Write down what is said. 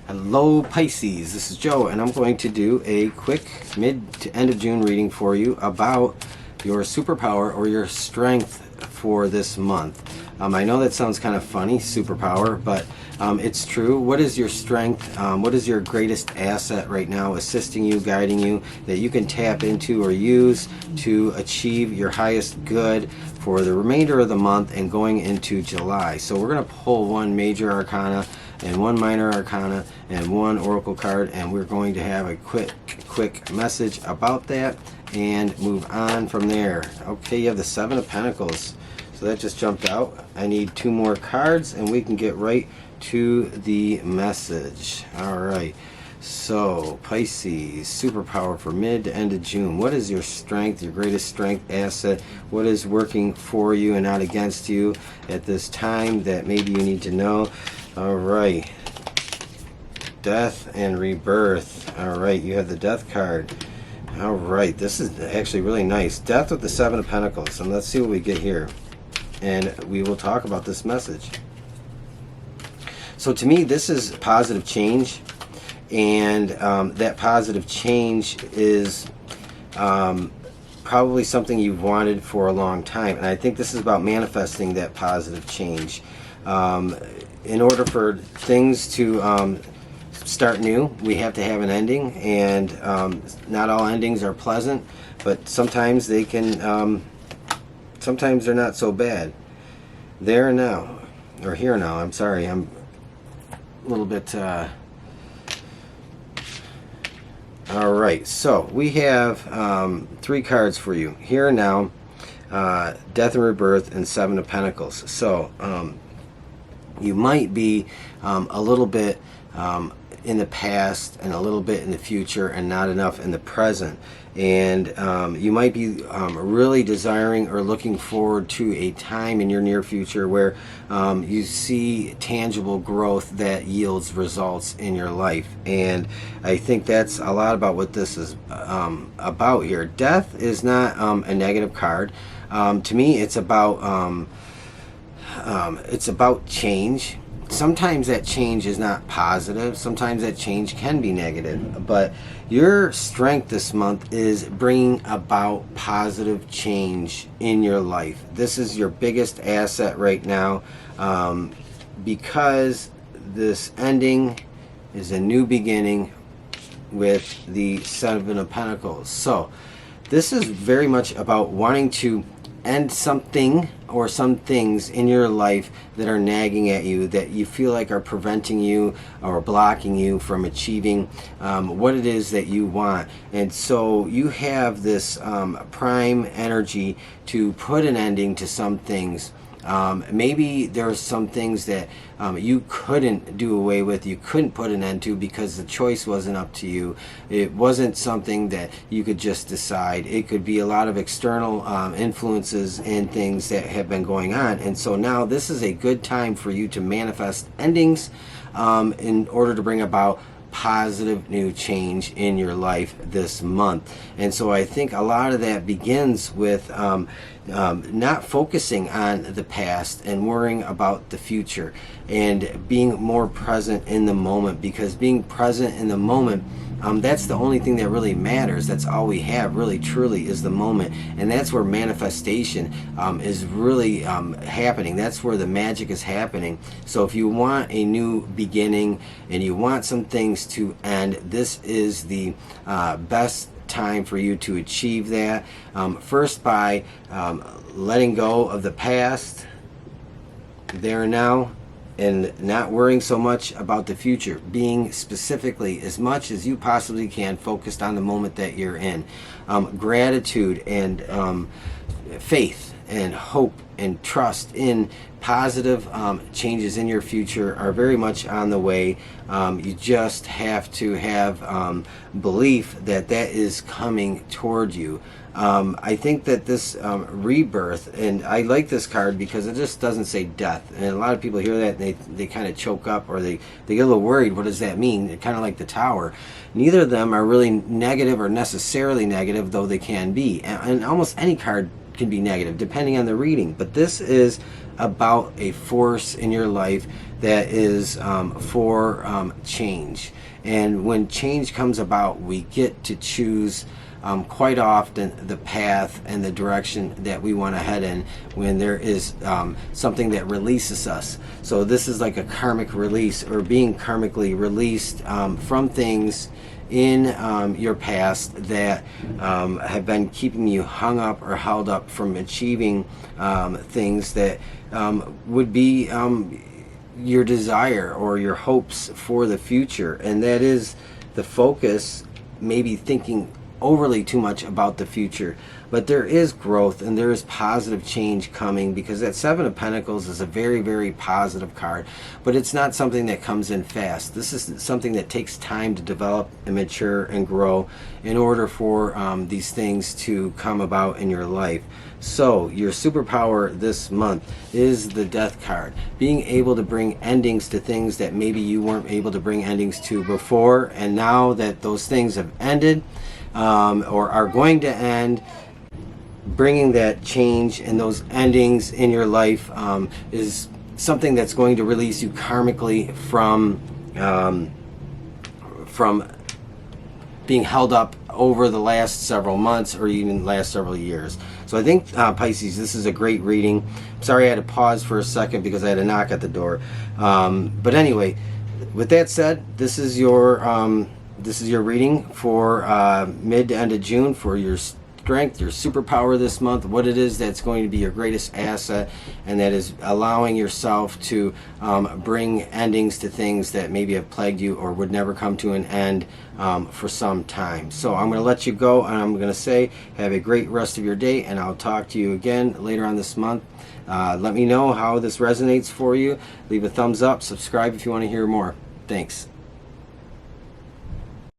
Hello Pisces, this is Joe, and I'm going to do a quick mid to end of June reading for you about your superpower or your strength for this month. I know that sounds kind of funny, superpower, but it's true. What is your strength? What is your greatest asset right now assisting you, guiding you, that you can tap into or use to achieve your highest good for the remainder of the month and going into July? So we're going to pull one major arcana and one minor arcana and one oracle card, and we're going to have a quick message about that and move on from there. Okay, you have the Seven of Pentacles, so that just jumped out. I need two more cards and we can get right to the message. All right, so Pisces, superpower for mid to end of June. What is your strength, your greatest strength asset? What is working for you and not against you at this time that maybe you need to know? All right, death and rebirth. All right, you have the death card. All right, this is actually really nice. Death with the Seven of Pentacles, and let's see what we get here, and we will talk about this message. So to me, this is positive change, and that positive change is probably something you've wanted for a long time, and I think this is about manifesting that positive change. In order for things to start new, we have to have an ending, and not all endings are pleasant, but sometimes they can, sometimes they're not so bad. There now, or here now, I'm sorry, I'm a little bit, all right, so we have three cards for you, here and now, death and rebirth, and Seven of Pentacles. So you might be a little bit in the past and a little bit in the future and not enough in the present, and you might be really desiring or looking forward to a time in your near future where you see tangible growth that yields results in your life. And I think that's a lot about what this is about here. Death is not a negative card. To me, it's about change. Sometimes that change is not positive. Sometimes that change can be negative. But your strength this month is bringing about positive change in your life. This is your biggest asset right now, because this ending is a new beginning with the Seven of Pentacles. So this is very much about wanting to end something or some things in your life that are nagging at you, that you feel like are preventing you or blocking you from achieving what it is that you want. And so you have this prime energy to put an ending to some things. Maybe there's some things that you couldn't do away with, you couldn't put an end to because the choice wasn't up to you. It wasn't something that you could just decide. It could be a lot of external influences and things that have been going on. And so now this is a good time for you to manifest endings in order to bring about positive new change in your life this month. And so I think a lot of that begins with not focusing on the past and worrying about the future, and being more present in the moment, because being present in the moment, that's the only thing that really matters. That's all we have, really truly, is the moment. And that's where manifestation is really happening. That's where the magic is happening. So if you want a new beginning and you want some things to end, this is the best time for you to achieve that. First, by letting go of the past, there and now, and not worrying so much about the future, being specifically, as much as you possibly can, focused on the moment that you're in. Gratitude and faith and hope and trust in positive changes in your future are very much on the way. You just have to have belief that that is coming toward you. I think that this rebirth, and I like this card because it just doesn't say death, and a lot of people hear that and they kind of choke up, or they get a little worried. What does that mean? Kind of like the Tower. Neither of them are really negative or necessarily negative, though they can be, and almost any card can be negative depending on the reading. But this is about a force in your life that is for change. And when change comes about, we get to choose quite often the path and the direction that we want to head in when there is something that releases us. So this is like a karmic release, or being karmically released from things in your past that have been keeping you hung up or held up from achieving things that would be your desire or your hopes for the future. And that is the focus, maybe thinking overly too much about the future. But there is growth and there is positive change coming, because that Seven of Pentacles is a very, very positive card, but it's not something that comes in fast. This is something that takes time to develop and mature and grow in order for these things to come about in your life. So your superpower this month is the Death card, being able to bring endings to things that maybe you weren't able to bring endings to before, and now that those things have ended or are going to end, bringing that change and those endings in your life is something that's going to release you karmically from being held up over the last several months or even last several years. So I think Pisces, this is a great reading. Sorry I had to pause for a second because I had a knock at the door. But anyway, with that said, this is your reading for mid to end of June for your strength, your superpower this month, what it is that's going to be your greatest asset, and that is allowing yourself to bring endings to things that maybe have plagued you or would never come to an end for some time. So I'm going to let you go, and I'm going to say have a great rest of your day, and I'll talk to you again later on this month. Let me know how this resonates for you. Leave a thumbs up, subscribe if you want to hear more. Thanks.